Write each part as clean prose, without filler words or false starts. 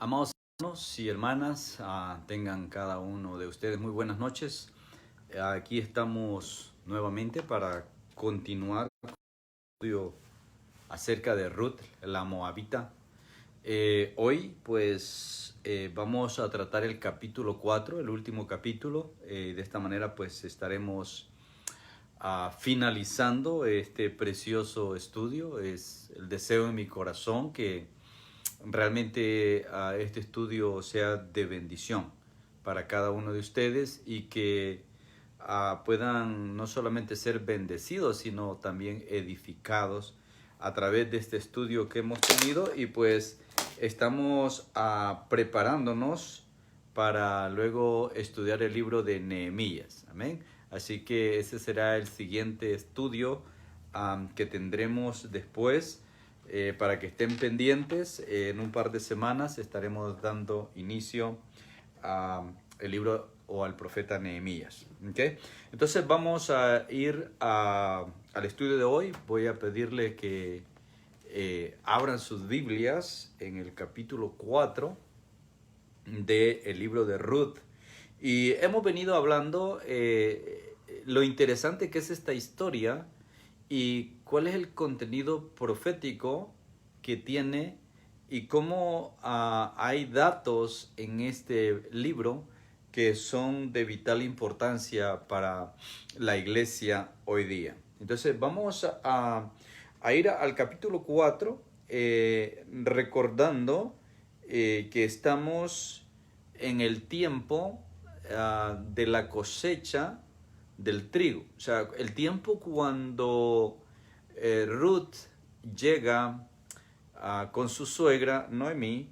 Amados hermanos y hermanas, tengan cada uno de ustedes muy buenas noches. Aquí estamos nuevamente para continuar con el estudio acerca de Ruth, la Moabita. Hoy pues vamos a tratar el capítulo 4, el último capítulo. De esta manera pues estaremos finalizando este precioso estudio. Es el deseo en mi corazón que realmente este estudio sea de bendición para cada uno de ustedes y que puedan no solamente ser bendecidos, sino también edificados a través de este estudio que hemos tenido. Y pues estamos preparándonos para luego estudiar el libro de Nehemías. Amén. Así que ese será el siguiente estudio que tendremos después. Para que estén pendientes, en un par de semanas estaremos dando inicio al libro o al profeta Nehemías. ¿Okay? Entonces vamos a ir al estudio de hoy. Voy a pedirle que abran sus Biblias en el capítulo 4 del libro de Ruth. Y hemos venido hablando lo interesante que es esta historia y cuál es el contenido profético que tiene y cómo hay datos en este libro que son de vital importancia para la iglesia hoy día. Entonces vamos a ir al capítulo 4 recordando que estamos en el tiempo de la cosecha del trigo. O sea, el tiempo cuando Ruth llega con su suegra Noemí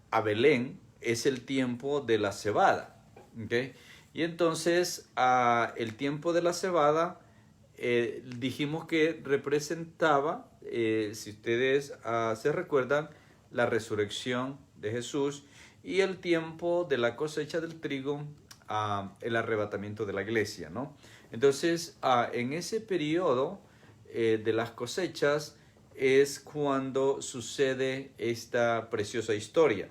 a Belén es el tiempo de la cebada. ¿Okay? Y entonces el tiempo de la cebada dijimos que representaba, si ustedes se recuerdan, la resurrección de Jesús, y el tiempo de la cosecha del trigo, el arrebatamiento de la iglesia, ¿no? Entonces, en ese periodo de las cosechas es cuando sucede esta preciosa historia.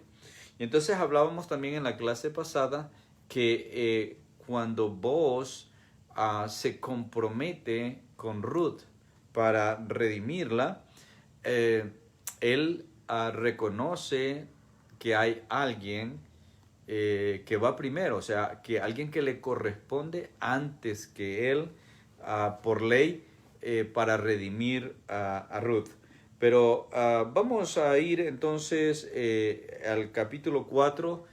Y entonces hablábamos también en la clase pasada que cuando Booz se compromete con Ruth para redimirla, él reconoce que hay alguien que va primero, o sea, que alguien que le corresponde antes que él por ley para redimir a Ruth. Pero vamos a ir entonces al capítulo 4,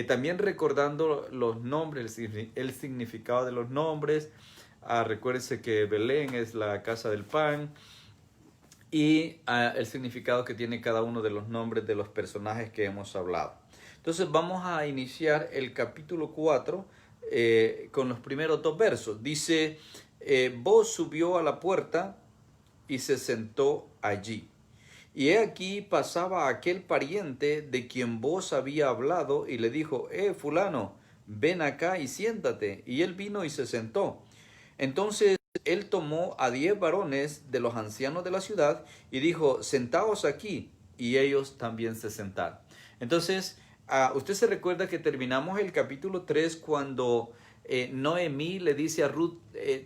también recordando los nombres, el significado de los nombres. Recuérdense que Belén es la casa del pan, y el significado que tiene cada uno de los nombres de los personajes que hemos hablado. Entonces vamos a iniciar el capítulo 4 con los primeros dos versos. Dice, Booz subió a la puerta y se sentó allí. Y he aquí pasaba aquel pariente de quien Booz había hablado y le dijo, fulano, ven acá y siéntate. Y él vino y se sentó. Entonces él tomó a 10 varones de los ancianos de la ciudad y dijo, sentaos aquí. Y ellos también se sentaron. Entonces, usted se recuerda que terminamos el capítulo 3 cuando Noemí le dice a Ruth,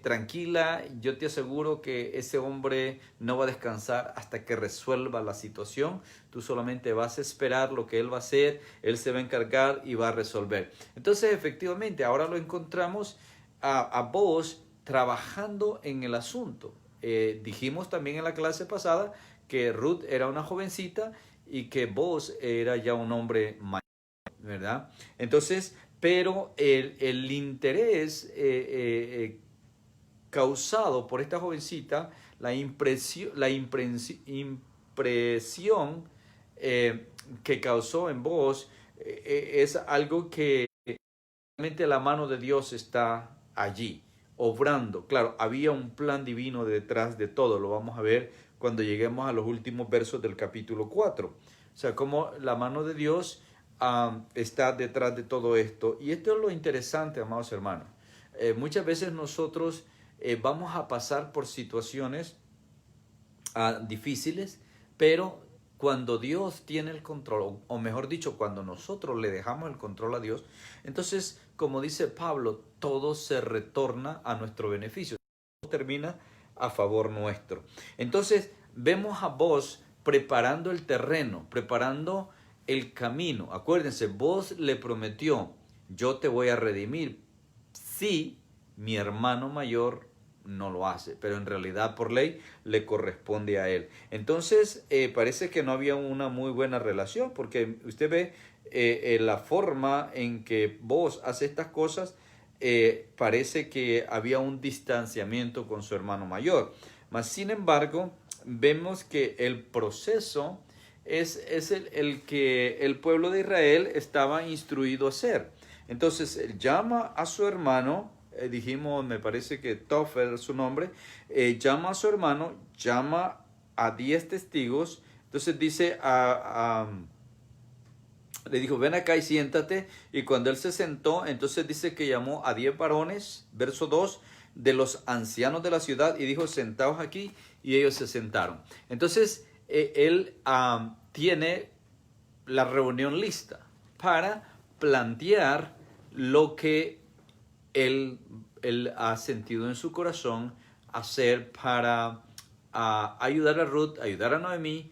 tranquila, yo te aseguro que ese hombre no va a descansar hasta que resuelva la situación. Tú solamente vas a esperar lo que él va a hacer, él se va a encargar y va a resolver. Entonces, efectivamente, ahora lo encontramos a Booz trabajando en el asunto. Dijimos también en la clase pasada que Ruth era una jovencita y que Booz era ya un hombre mayor, ¿verdad? Entonces, pero el interés causado por esta jovencita, la impresión que causó en Booz es algo que realmente la mano de Dios está allí, obrando. Claro, había un plan divino detrás de todo, lo vamos a ver cuando lleguemos a los últimos versos del capítulo 4. O sea, cómo la mano de Dios está detrás de todo esto. Y esto es lo interesante, amados hermanos. Muchas veces nosotros vamos a pasar por situaciones difíciles, pero cuando Dios tiene el control, o mejor dicho, cuando nosotros le dejamos el control a Dios, entonces, como dice Pablo, todo se retorna a nuestro beneficio. Todo termina a favor nuestro. Entonces, vemos a Booz preparando el terreno, preparando el camino. Acuérdense, Booz le prometió, yo te voy a redimir si mi hermano mayor no lo hace, pero en realidad por ley le corresponde a él. Entonces parece que no había una muy buena relación, porque usted ve la forma en que Booz hace estas cosas, parece que había un distanciamiento con su hermano mayor. Mas sin embargo, vemos que el proceso es el que el pueblo de Israel estaba instruido a hacer. Entonces él llama a su hermano, dijimos, me parece que Tof era su nombre, llama a su hermano, llama a 10 testigos, entonces dice le dijo, ven acá y siéntate, y cuando él se sentó, entonces dice que llamó a 10 varones, verso 2, de los ancianos de la ciudad, y dijo, sentaos aquí, y ellos se sentaron. Entonces él tiene la reunión lista para plantear lo que él ha sentido en su corazón hacer para ayudar a Ruth, ayudar a Noemí,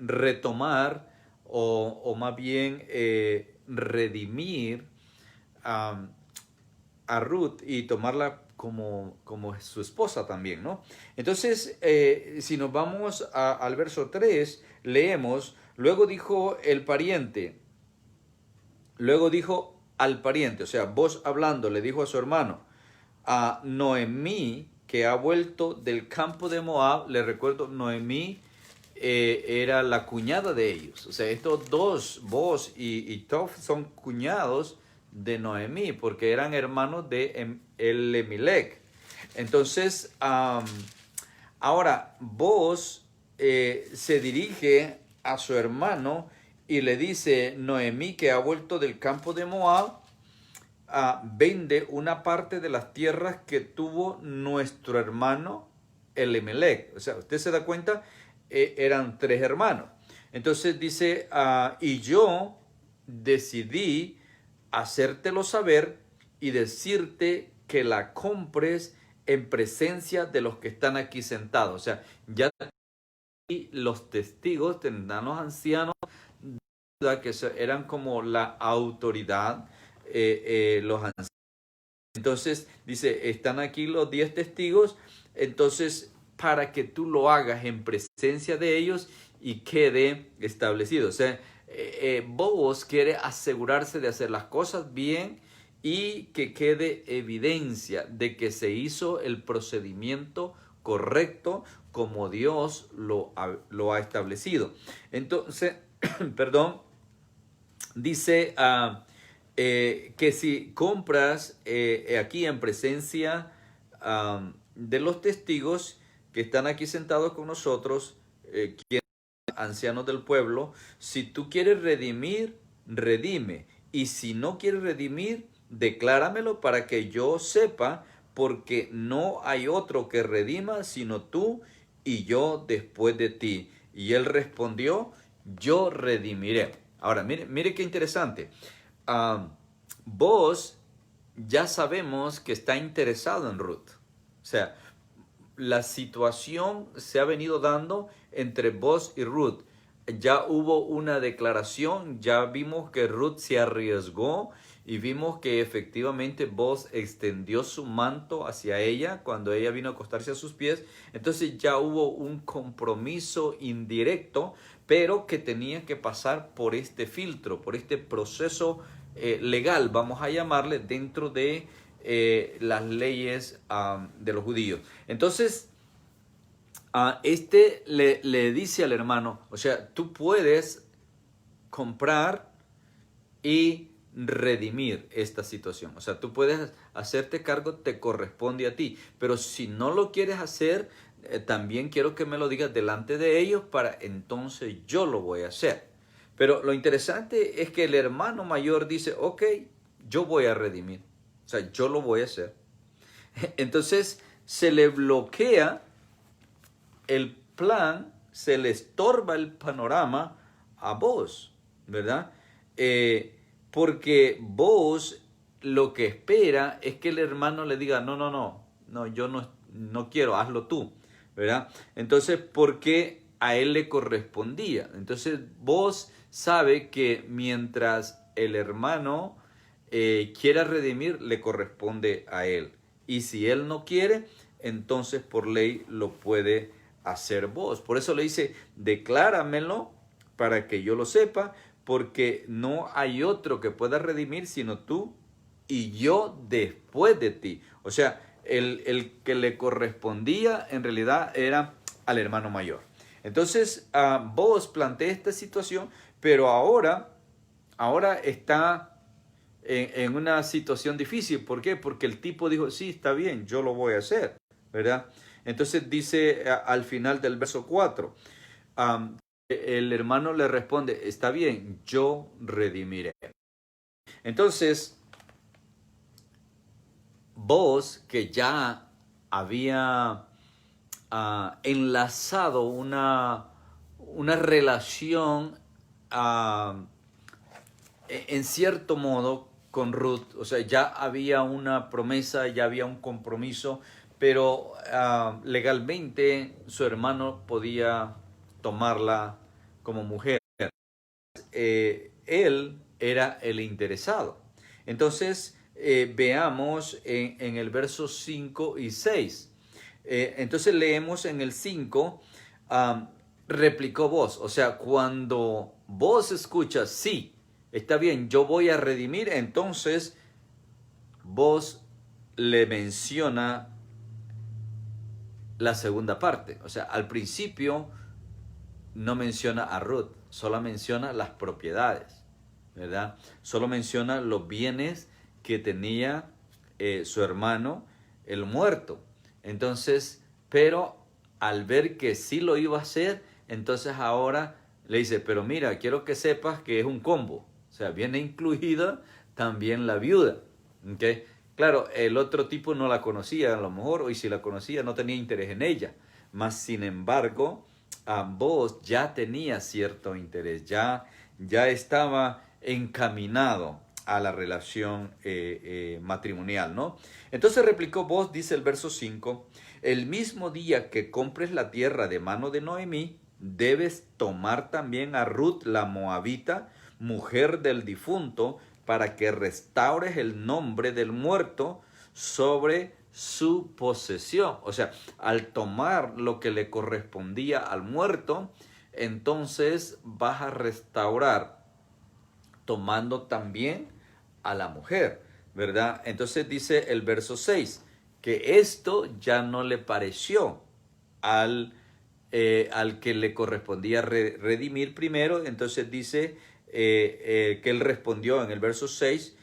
retomar o más bien redimir a Ruth y tomarla como su esposa también, ¿no? Entonces, si nos vamos al verso 3, leemos, luego dijo el pariente, luego dijo al pariente, o sea, Booz hablando, le dijo a su hermano, a Noemí, que ha vuelto del campo de Moab. Le recuerdo, Noemí era la cuñada de ellos. O sea, estos dos, Booz y Tof, son cuñados de Noemí, porque eran hermanos de Elimelech. Entonces, ahora Booz se dirige a su hermano y le dice, Noemí, que ha vuelto del campo de Moab, vende una parte de las tierras que tuvo nuestro hermano Elimelech. O sea, usted se da cuenta, eran 3 hermanos. Entonces dice, y yo decidí hacértelo saber y decirte que la compres en presencia de los que están aquí sentados. O sea, ya los testigos tendrán los ancianos que eran como la autoridad, los ancianos. Entonces dice, están aquí los 10 testigos, entonces para que tú lo hagas en presencia de ellos y quede establecido. O sea, Booz quiere asegurarse de hacer las cosas bien y que quede evidencia de que se hizo el procedimiento correcto como Dios lo ha establecido. Entonces, perdón, dice que si compras aquí en presencia de los testigos que están aquí sentados con nosotros, ancianos del pueblo, si tú quieres redimir, redime. Y si no quieres redimir, decláramelo para que yo sepa, porque no hay otro que redima sino tú y yo después de ti. Y él respondió, yo redimiré. Ahora, mire qué interesante. Booz ya sabemos que está interesado en Ruth. O sea, la situación se ha venido dando entre Booz y Ruth. Ya hubo una declaración, ya vimos que Ruth se arriesgó y vimos que efectivamente Booz extendió su manto hacia ella cuando ella vino a acostarse a sus pies. Entonces ya hubo un compromiso indirecto, pero que tenía que pasar por este filtro, por este proceso legal, vamos a llamarle, dentro de las leyes de los judíos. Entonces, le dice al hermano, o sea, tú puedes comprar y redimir esta situación. O sea, tú puedes hacerte cargo, te corresponde a ti. Pero si no lo quieres hacer, también quiero que me lo digas delante de ellos para entonces yo lo voy a hacer. Pero lo interesante es que el hermano mayor dice, ok, yo voy a redimir. O sea, yo lo voy a hacer. Entonces se le bloquea el plan se le estorba el panorama a vos, ¿verdad? Porque vos lo que espera es que el hermano le diga, no, yo no quiero, hazlo tú, ¿verdad? Entonces, porque a él le correspondía. Entonces, vos sabe que mientras el hermano quiera redimir, le corresponde a él. Y si él no quiere, entonces por ley lo puede hacer vos. Por eso le dice, decláramelo para que yo lo sepa, porque no hay otro que pueda redimir sino tú y yo después de ti. O sea, el que le correspondía en realidad era al hermano mayor. Entonces, vos planteé esta situación, pero ahora está en una situación difícil. ¿Por qué? Porque el tipo dijo, sí, está bien, yo lo voy a hacer, ¿verdad? Entonces dice al final del verso 4, el hermano le responde, está bien, yo redimiré. Entonces, vos que ya había enlazado una relación en cierto modo con Ruth, o sea, ya había una promesa, ya había un compromiso, pero legalmente su hermano podía tomarla como mujer. Él era el interesado. Entonces, veamos en el verso 5 y 6. Entonces leemos en el 5, replicó vos. O sea, cuando vos escuchas, sí, está bien, yo voy a redimir, entonces vos le menciona la segunda parte. O sea, al principio no menciona a Ruth, solo menciona las propiedades, ¿verdad? Solo menciona los bienes que tenía su hermano, el muerto. Entonces, pero al ver que sí lo iba a hacer, entonces ahora le dice, pero mira, quiero que sepas que es un combo. O sea, viene incluida también la viuda. ¿Okay? Claro, el otro tipo no la conocía a lo mejor, y si la conocía no tenía interés en ella. Mas, sin embargo, vos ya tenía cierto interés, ya estaba encaminado a la relación matrimonial, ¿no? Entonces replicó vos, dice el verso 5, el mismo día que compres la tierra de mano de Noemí, debes tomar también a Ruth la moabita, mujer del difunto, para que restaures el nombre del muerto sobre su posesión. O sea, al tomar lo que le correspondía al muerto, entonces vas a restaurar tomando también a la mujer, ¿verdad? Entonces dice el verso 6, que esto ya no le pareció al que le correspondía redimir primero. Entonces dice que él respondió en el verso 6,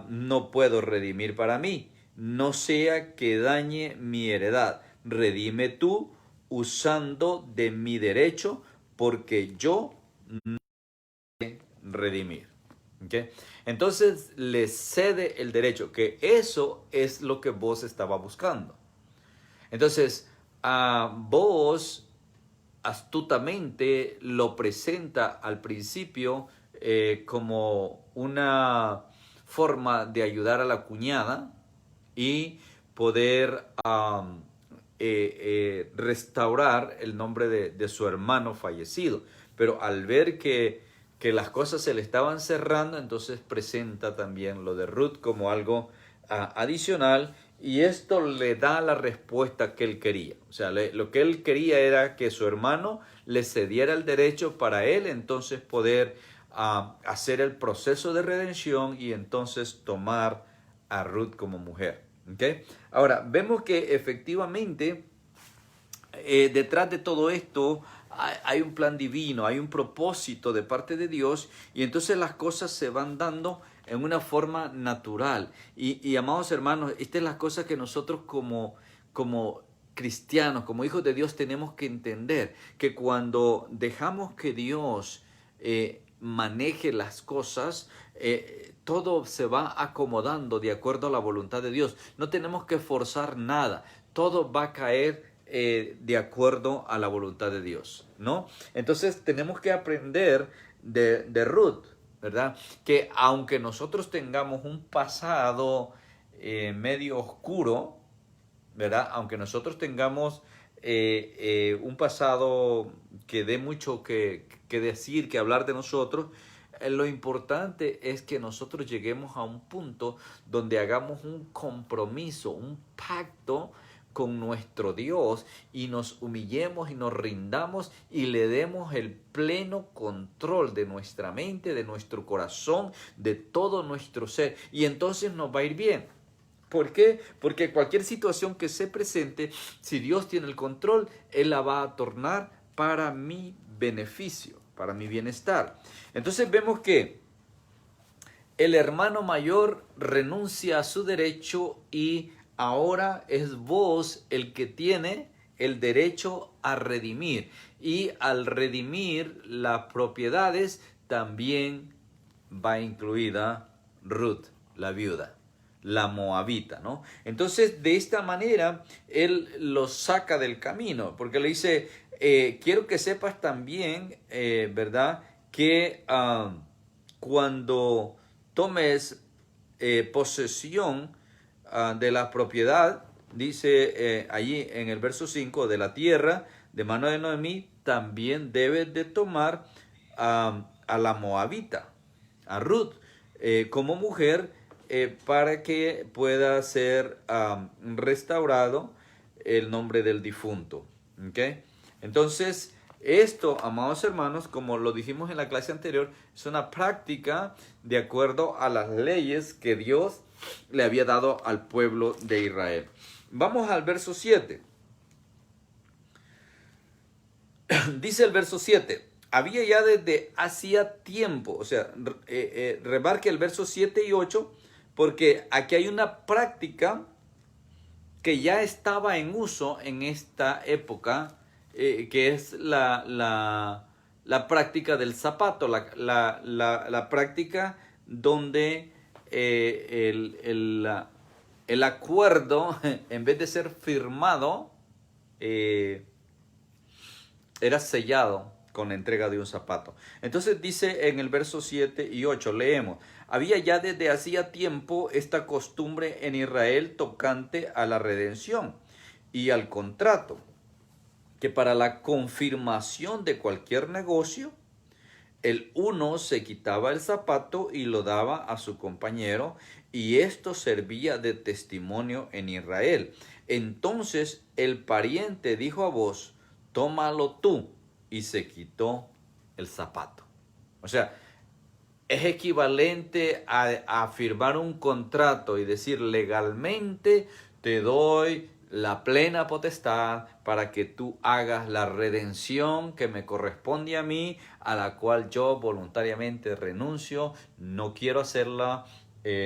no puedo redimir para mí, no sea que dañe mi heredad, redime tú usando de mi derecho, porque yo no puedo redimir. ¿Okay? Entonces le cede el derecho, que eso es lo que vos estaba buscando. Entonces, vos astutamente lo presenta al principio como una forma de ayudar a la cuñada y poder restaurar el nombre de su hermano fallecido. Pero al ver que las cosas se le estaban cerrando, entonces presenta también lo de Ruth como algo adicional, y esto le da la respuesta que él quería. O sea, lo que él quería era que su hermano le cediera el derecho para él entonces poder hacer el proceso de redención y entonces tomar a Ruth como mujer. ¿Okay? Ahora, vemos que efectivamente detrás de todo esto hay un plan divino, hay un propósito de parte de Dios, y entonces las cosas se van dando en una forma natural. Y amados hermanos, esta es la cosa que nosotros como cristianos, como hijos de Dios, tenemos que entender, que cuando dejamos que Dios maneje las cosas, todo se va acomodando de acuerdo a la voluntad de Dios. No tenemos que forzar nada, todo va a caer de acuerdo a la voluntad de Dios, ¿no? Entonces tenemos que aprender de Ruth, ¿verdad? Que aunque nosotros tengamos un pasado medio oscuro, ¿verdad? Aunque nosotros tengamos un pasado que dé mucho que decir, que hablar de nosotros, lo importante es que nosotros lleguemos a un punto donde hagamos un compromiso, un pacto con nuestro Dios y nos humillemos y nos rindamos y le demos el pleno control de nuestra mente, de nuestro corazón, de todo nuestro ser. Y entonces nos va a ir bien. ¿Por qué? Porque cualquier situación que se presente, si Dios tiene el control, Él la va a tornar para mi beneficio, para mi bienestar. Entonces vemos que el hermano mayor renuncia a su derecho y ahora es vos el que tiene el derecho a redimir. Y al redimir las propiedades también va incluida Ruth, la viuda, la moabita, ¿no? Entonces, de esta manera, él los saca del camino, porque le dice, quiero que sepas también, ¿verdad?, que cuando tomes posesión de la propiedad, dice allí en el verso 5, de la tierra, de mano de Noemí, también debes de tomar a la moabita, a Ruth, como mujer, para que pueda ser restaurado el nombre del difunto. ¿Okay? Entonces, esto, amados hermanos, como lo dijimos en la clase anterior, es una práctica de acuerdo a las leyes que Dios le había dado al pueblo de Israel. Vamos al verso 7. Dice el verso 7. Había ya desde hacía tiempo, o sea, remarque el verso 7 y 8, porque aquí hay una práctica que ya estaba en uso en esta época, que es la práctica del zapato, la práctica donde el acuerdo, en vez de ser firmado, era sellado con la entrega de un zapato. Entonces dice en el verso 7 y 8, leemos, había ya desde hacía tiempo esta costumbre en Israel tocante a la redención y al contrato, que para la confirmación de cualquier negocio, el uno se quitaba el zapato y lo daba a su compañero, y esto servía de testimonio en Israel. Entonces el pariente dijo a vos, tómalo tú, y se quitó el zapato. O sea, es equivalente a firmar un contrato y decir legalmente te doy la plena potestad para que tú hagas la redención que me corresponde a mí, a la cual yo voluntariamente renuncio, no quiero hacerla,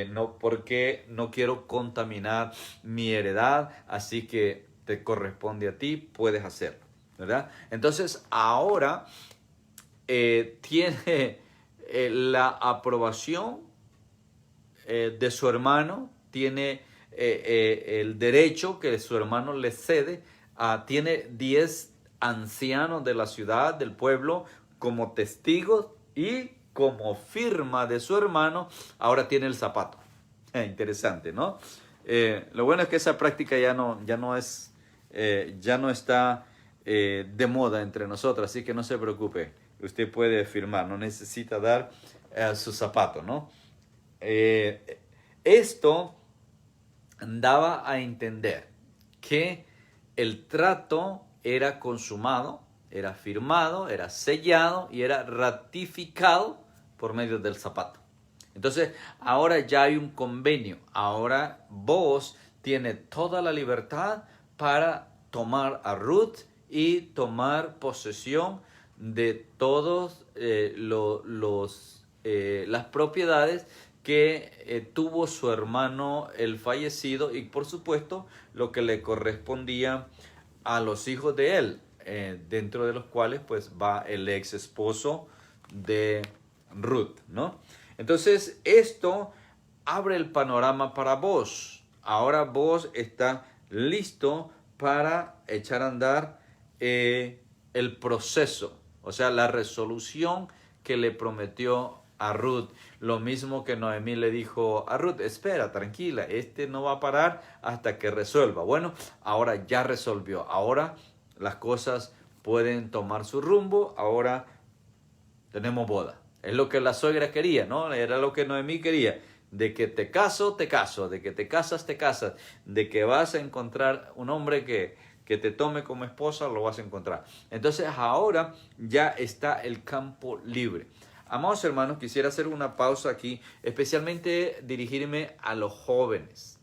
no, porque no quiero contaminar mi heredad, así que te corresponde a ti, puedes hacerlo, ¿verdad? Entonces ahora tiene la aprobación de su hermano, tiene el derecho que su hermano le cede, tiene 10 ancianos de la ciudad, del pueblo, como testigos, y como firma de su hermano, ahora tiene el zapato. Interesante, ¿no? Lo bueno es que esa práctica ya no está de moda entre nosotros, así que no se preocupe, usted puede firmar, no necesita dar su zapato, ¿no? Esto daba a entender que el trato era consumado, era firmado, era sellado y era ratificado por medio del zapato. Entonces, ahora ya hay un convenio. Ahora vos tienes toda la libertad para tomar a Ruth y tomar posesión de todos las propiedades que tuvo su hermano el fallecido, y por supuesto lo que le correspondía a los hijos de él, dentro de los cuales pues va el ex esposo de Ruth, ¿no? Entonces esto abre el panorama para vos. Ahora vos estás listo para echar a andar el proceso, o sea, la resolución que le prometió a Ruth. Lo mismo que Noemí le dijo a Ruth: espera, tranquila, no va a parar hasta que resuelva. Bueno, ahora ya resolvió, ahora las cosas pueden tomar su rumbo, ahora tenemos boda. Es lo que la suegra quería, ¿no? Era lo que Noemí quería. De que te caso, te caso. De que te casas, te casas. De que vas a encontrar un hombre que te tome como esposa, lo vas a encontrar. Entonces ahora ya está el campo libre. Amados hermanos, quisiera hacer una pausa aquí, especialmente dirigirme a los jóvenes.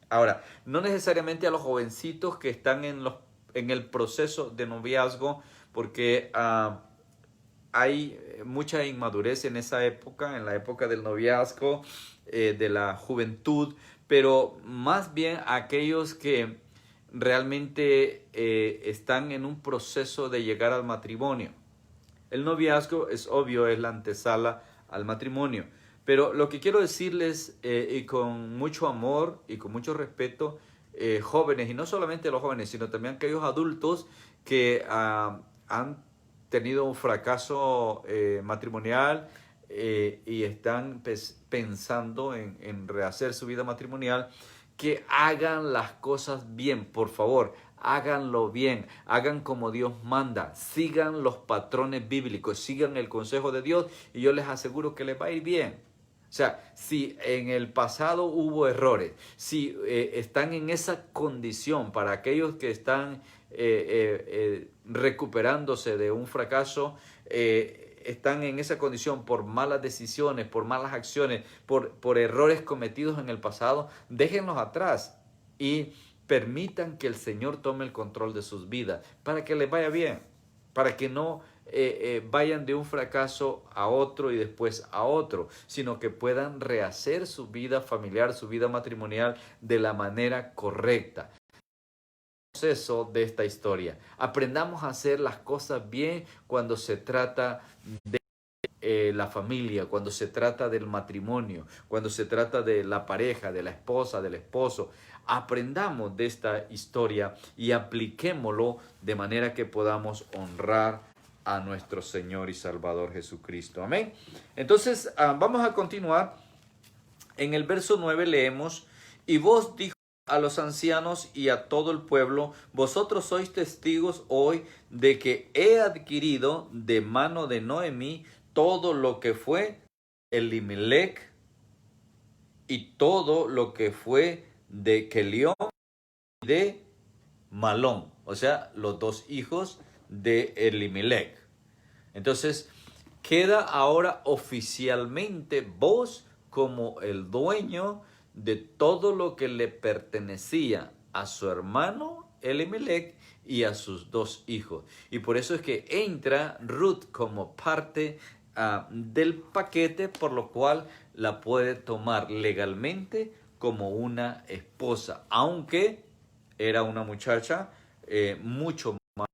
Ahora, no necesariamente a los jovencitos que están en el proceso de noviazgo, porque hay mucha inmadurez en esa época, en la época del noviazgo, de la juventud, pero más bien aquellos que realmente están en un proceso de llegar al matrimonio. El noviazgo, es obvio, es la antesala al matrimonio, pero lo que quiero decirles, y con mucho amor y con mucho respeto, jóvenes, y no solamente los jóvenes, sino también aquellos adultos que han tenido un fracaso matrimonial, y están pensando en rehacer su vida matrimonial, que hagan las cosas bien, por favor. Háganlo bien, hagan como Dios manda, sigan los patrones bíblicos, sigan el consejo de Dios, y yo les aseguro que les va a ir bien. O sea, si en el pasado hubo errores, si están en esa condición, para aquellos que están recuperándose de un fracaso, están en esa condición por malas decisiones, por malas acciones, por errores cometidos en el pasado, déjenlos atrás y permitan que el Señor tome el control de sus vidas para que les vaya bien, para que no vayan de un fracaso a otro y después a otro, sino que puedan rehacer su vida familiar, su vida matrimonial de la manera correcta. Proceso de esta historia. Aprendamos a hacer las cosas bien cuando se trata de la familia, cuando se trata del matrimonio, cuando se trata de la pareja, de la esposa, del esposo. Aprendamos de esta historia y apliquémoslo de manera que podamos honrar a nuestro Señor y Salvador Jesucristo. Amén. Entonces, vamos a continuar. En el verso 9 leemos: y vos, dijo a los ancianos y a todo el pueblo, vosotros sois testigos hoy de que he adquirido de mano de Noemí todo lo que fue Elimelech y todo lo que fue de Kelión y de Malón, o sea, los dos hijos de Elimelech. Entonces, queda ahora oficialmente vos como el dueño de todo lo que le pertenecía a su hermano Elimelech y a sus dos hijos. Y por eso es que entra Ruth como parte del paquete, por lo cual la puede tomar legalmente como una esposa, aunque era una muchacha mucho más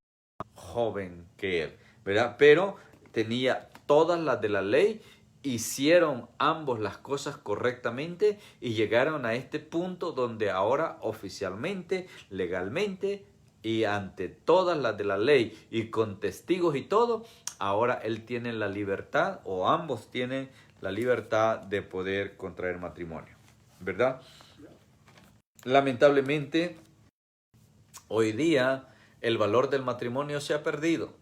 joven que él, ¿verdad? Pero tenía todas las de la ley. Hicieron ambos las cosas correctamente y llegaron a este punto donde ahora oficialmente, legalmente y ante todas las de la ley y con testigos y todo, ahora él tiene la libertad, o ambos tienen la libertad de poder contraer matrimonio, ¿verdad? Lamentablemente, hoy día el valor del matrimonio se ha perdido.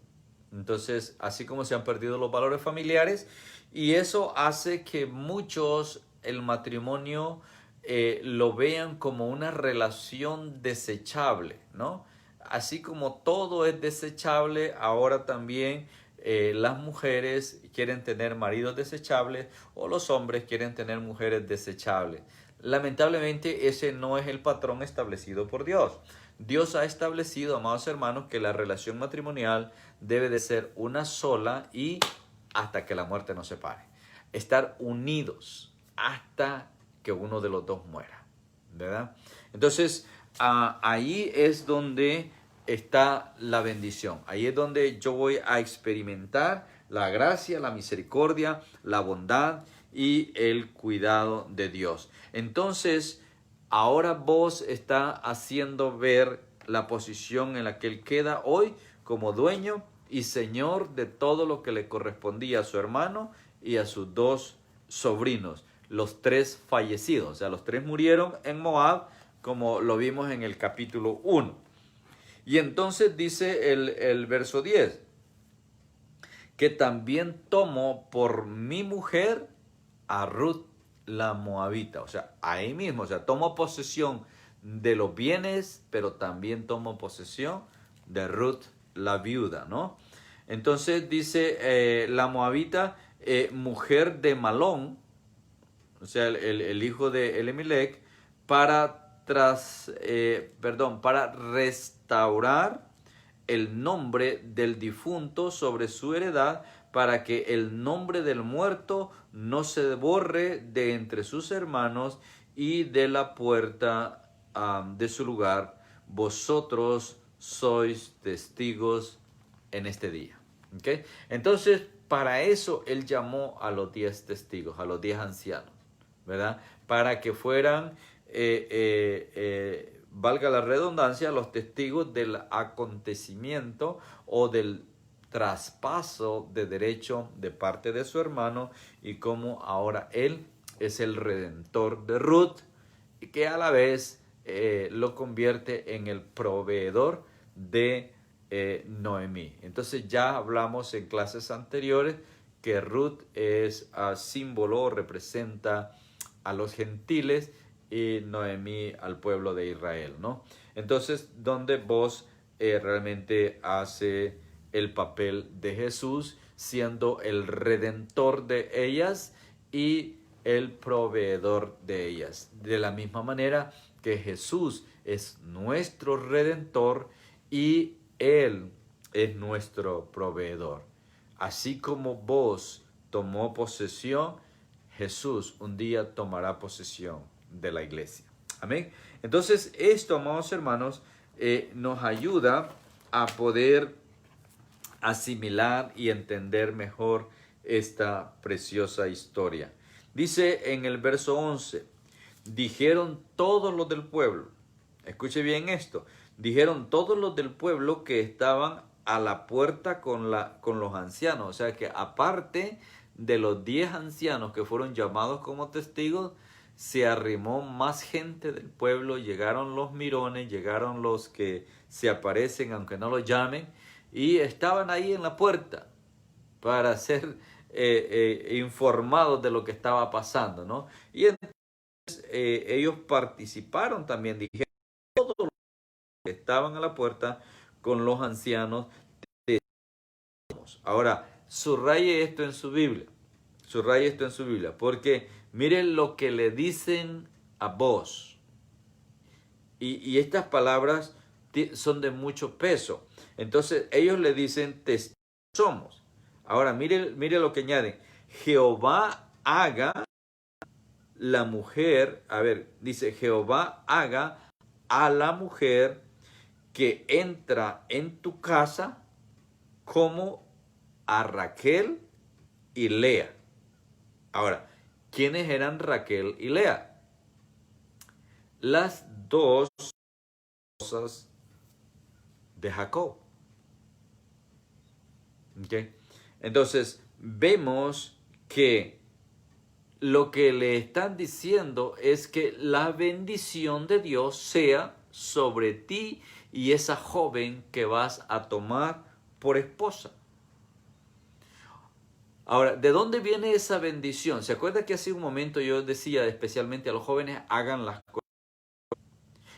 Entonces, así como se han perdido los valores familiares, y eso hace que muchos el matrimonio lo vean como una relación desechable, ¿no? Así como todo es desechable, ahora también las mujeres quieren tener maridos desechables, o los hombres quieren tener mujeres desechables. Lamentablemente ese no es el patrón establecido por Dios. Dios ha establecido, amados hermanos, que la relación matrimonial debe de ser una sola y hasta que la muerte nos separe. Estar unidos hasta que uno de los dos muera, ¿verdad? Entonces, ahí es donde está la bendición. Ahí es donde yo voy a experimentar la gracia, la misericordia, la bondad y el cuidado de Dios. Entonces, ahora vos está haciendo ver la posición en la que él queda hoy como dueño y señor de todo lo que le correspondía a su hermano y a sus dos sobrinos, los tres fallecidos. O sea, los tres murieron en Moab, como lo vimos en el capítulo 1. Y entonces dice el verso 10, que también tomo por mi mujer a Ruth la Moabita. O sea, ahí mismo, o sea, tomo posesión de los bienes, pero también tomo posesión de Ruth la viuda, ¿no? Entonces dice la Moabita, mujer de Malón, o sea, el hijo de Elimelech, para restaurar el nombre del difunto sobre su heredad, para que el nombre del muerto no se borre de entre sus hermanos y de la puerta de su lugar. Vosotros sois testigos en este día. ¿Okay? Entonces, para eso él llamó a los 10 testigos, a los 10 ancianos, ¿verdad? Para que fueran, valga la redundancia, los testigos del acontecimiento o del traspaso de derecho de parte de su hermano, y cómo ahora él es el redentor de Ruth y que a la vez lo convierte en el proveedor de Noemí. Entonces ya hablamos en clases anteriores que Ruth es símbolo, representa a los gentiles, y Noemí al pueblo de Israel, ¿no? Entonces, donde vos realmente hace el papel de Jesús, siendo el redentor de ellas y el proveedor de ellas. De la misma manera que Jesús es nuestro redentor y Él es nuestro proveedor. Así como vos tomó posesión, Jesús un día tomará posesión de la iglesia. Amén. Entonces, esto, amados hermanos, nos ayuda a poder asimilar y entender mejor esta preciosa historia. Dice en el verso 11, dijeron todos los del pueblo, escuche bien esto, dijeron todos los del pueblo que estaban a la puerta con los ancianos, o sea que aparte de los 10 ancianos que fueron llamados como testigos, se arrimó más gente del pueblo, llegaron los mirones, llegaron los que se aparecen aunque no los llamen, y estaban ahí en la puerta para ser informados de lo que estaba pasando, ¿no? Y entonces ellos participaron también, dijeron todos los que estaban a la puerta con los ancianos. Ahora, subraye esto en su Biblia, porque miren lo que le dicen a vos. Y estas palabras son de mucho peso. Entonces ellos le dicen, testigos somos. Ahora mire lo que añaden. Jehová haga la mujer, dice, Jehová haga a la mujer que entra en tu casa como a Raquel y Lea. Ahora, ¿quiénes eran Raquel y Lea? Las dos esposas de Jacob. ¿Okay? Entonces, vemos que lo que le están diciendo es que la bendición de Dios sea sobre ti y esa joven que vas a tomar por esposa. Ahora, ¿de dónde viene esa bendición? ¿Se acuerda que hace un momento yo decía especialmente a los jóvenes, hagan las cosas?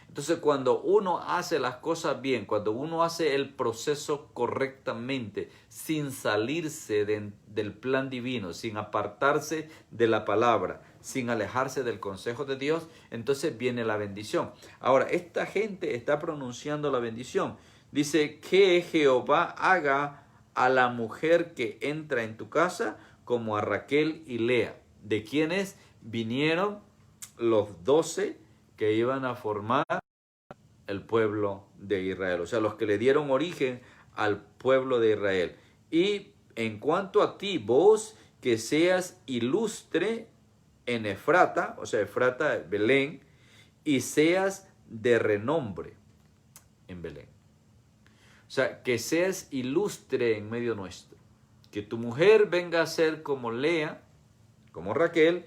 Entonces, cuando uno hace las cosas bien, cuando uno hace el proceso correctamente, sin salirse del plan divino, sin apartarse de la palabra, sin alejarse del consejo de Dios, entonces viene la bendición. Ahora, esta gente está pronunciando la bendición. Dice que Jehová haga a la mujer que entra en tu casa como a Raquel y Lea, de quienes vinieron los 12 que iban a formar el pueblo de Israel, o sea, los que le dieron origen al pueblo de Israel. Y en cuanto a ti, vos que seas ilustre en Efrata, o sea, Efrata, Belén, y seas de renombre en Belén. O sea, que seas ilustre en medio nuestro. Que tu mujer venga a ser como Lea, como Raquel,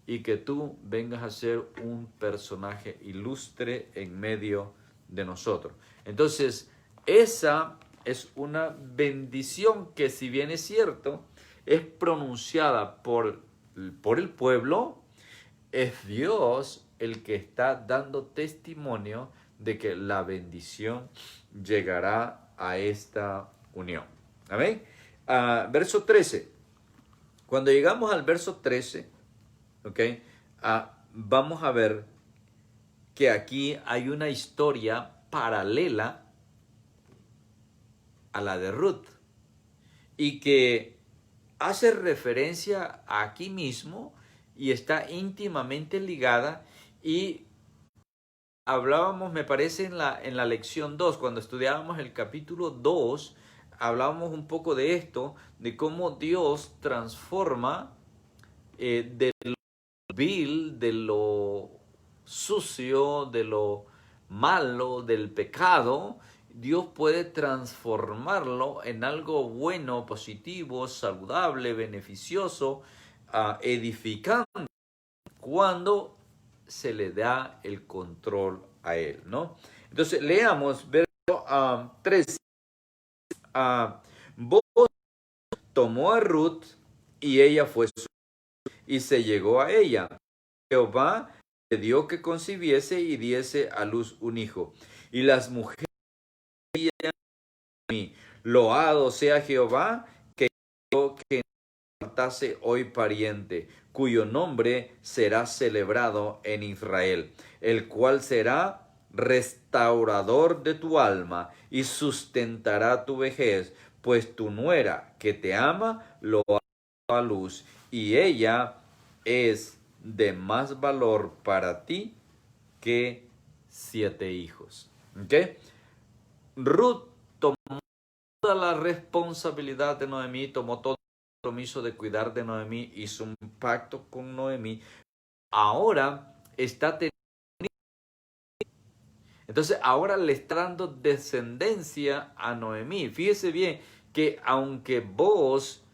y que tú vengas a ser un personaje ilustre en medio de nosotros. Entonces, esa es una bendición que, si bien es cierto, es pronunciada por el pueblo, es Dios el que está dando testimonio de que la bendición llegará a esta unión. Amén. Verso 13. Cuando llegamos al verso 13, ¿okay? Vamos a ver que aquí hay una historia paralela a la de Ruth y que hace referencia aquí mismo y está íntimamente ligada, y hablábamos, me parece, en la lección 2, cuando estudiábamos el capítulo 2, hablábamos un poco de esto, de cómo Dios transforma de lo vil, de lo sucio, de lo malo, del pecado. Dios puede transformarlo en algo bueno, positivo, saludable, beneficioso, edificante, cuando se le da el control a él, ¿no? Entonces, leamos verso 13. Vos tomó a Ruth y ella fue su, y se llegó a ella. Jehová le dio que concibiese y diese a luz un hijo. Y las mujeres decían a mí, loado sea Jehová, que faltase hoy pariente, cuyo nombre será celebrado en Israel, el cual será restaurador de tu alma y sustentará tu vejez, pues tu nuera que te ama lo ha dado a luz, y ella es de más valor para ti que 7 hijos. ¿Okay? Ruth tomó toda la responsabilidad de Noemí, tomó todo el compromiso de cuidar de Noemí, hizo un pacto con Noemí. Ahora está teniendo, entonces ahora le está dando descendencia a Noemí. Fíjese bien que aunque Booz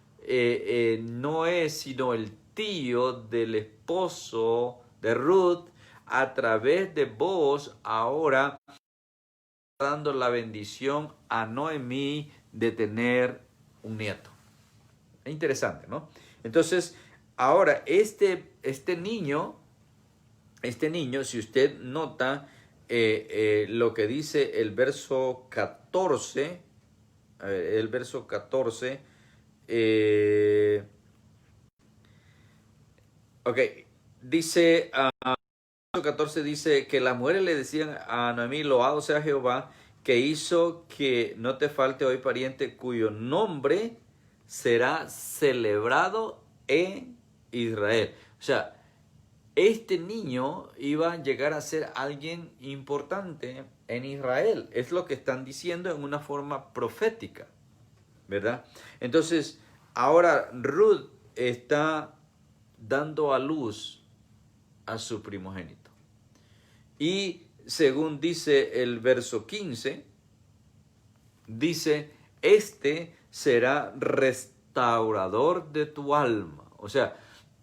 no es sino el tío del esposo de Ruth, a través de Booz ahora está dando la bendición a Noemí de tener un nieto. Es interesante, ¿no? Entonces, ahora este niño, si usted nota lo que dice el verso 14, el verso 14, ok, dice, verso 14 dice que las mujeres le decían a Noemí, loado sea Jehová, que hizo que no te falte hoy pariente, cuyo nombre será celebrado en Israel. O sea, este niño iba a llegar a ser alguien importante en Israel. Es lo que están diciendo en una forma profética, ¿verdad? Entonces, ahora Ruth está dando a luz a su primogénito. Y según dice el verso 15, dice, este será restaurador de tu alma. O sea,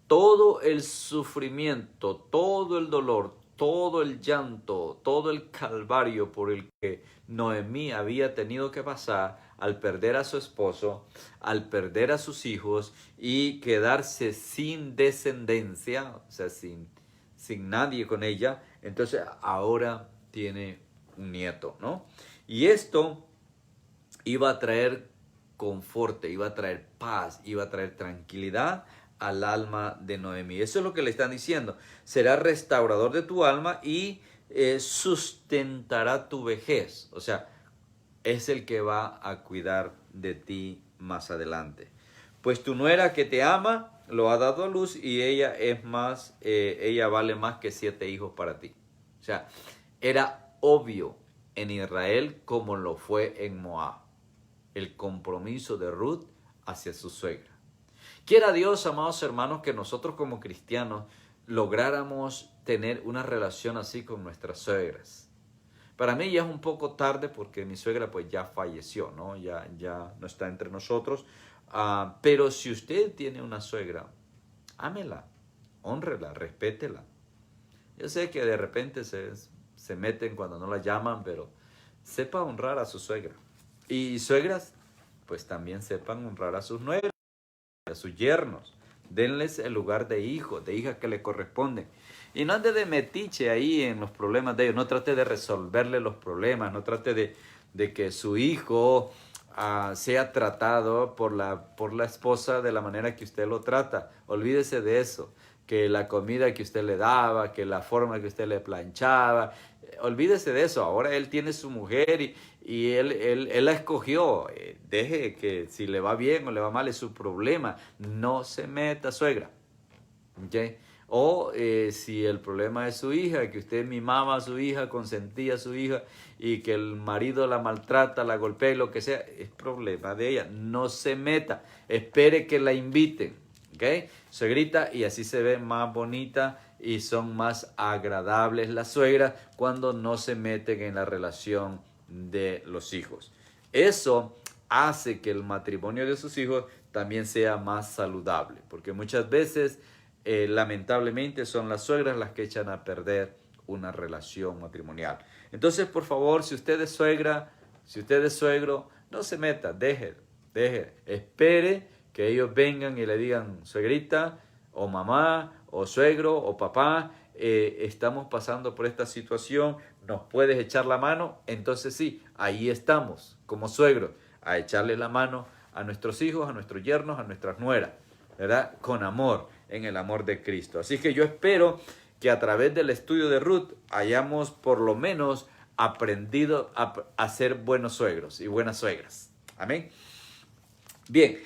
todo el sufrimiento, todo el dolor, todo el llanto, todo el calvario por el que Noemí había tenido que pasar al perder a su esposo, al perder a sus hijos y quedarse sin descendencia, o sea, sin nadie con ella, entonces ahora tiene un nieto, ¿no? Y esto iba a traer confort, iba a traer paz, iba a traer tranquilidad al alma de Noemí. Eso es lo que le están diciendo. Será restaurador de tu alma y sustentará tu vejez. O sea, es el que va a cuidar de ti más adelante. Pues tu nuera que te ama lo ha dado a luz y ella es más, ella vale más que 7 hijos para ti. O sea, era obvio en Israel como lo fue en Moab, el compromiso de Ruth hacia su suegra. Quiera Dios, amados hermanos, que nosotros como cristianos lográramos tener una relación así con nuestras suegras, Para mí ya es un poco tarde porque mi suegra pues ya falleció, ¿no? Ya no está entre nosotros. Pero si usted tiene una suegra, ámela, hónrela, respétela. Yo sé que de repente se meten cuando no la llaman, pero sepa honrar a su suegra. Y suegras, pues también sepan honrar a sus nueras, a sus yernos. Denles el lugar de hijo, de hija que le corresponde. Y no ande de metiche ahí en los problemas de ellos. No trate de resolverle los problemas. No trate de que su hijo sea tratado por la esposa de la manera que usted lo trata. Olvídese de eso. Que la comida que usted le daba, que la forma que usted le planchaba. Olvídese de eso. Ahora él tiene su mujer y él la escogió. Deje que si le va bien o le va mal es su problema. No se meta, suegra. ¿Okay? O si el problema es su hija, que usted mimaba a su hija, consentía a su hija y que el marido la maltrata, la golpea y lo que sea, es problema de ella. No se meta. Espere que la inviten. ¿Okay? Suegrita, y así se ve más bonita y son más agradables las suegras cuando no se meten en la relación de los hijos. Eso hace que el matrimonio de sus hijos también sea más saludable, porque muchas veces lamentablemente son las suegras las que echan a perder una relación matrimonial. Entonces, por favor, si usted es suegra, si usted es suegro, no se meta, deje, espere que ellos vengan y le digan, suegrita, o mamá, o suegro, o papá, estamos pasando por esta situación, ¿nos puedes echar la mano? Entonces sí, ahí estamos, como suegros, a echarle la mano a nuestros hijos, a nuestros yernos, a nuestras nueras, ¿verdad? Con amor, en el amor de Cristo. Así que yo espero que a través del estudio de Ruth hayamos por lo menos aprendido a ser buenos suegros y buenas suegras. Amén. Bien,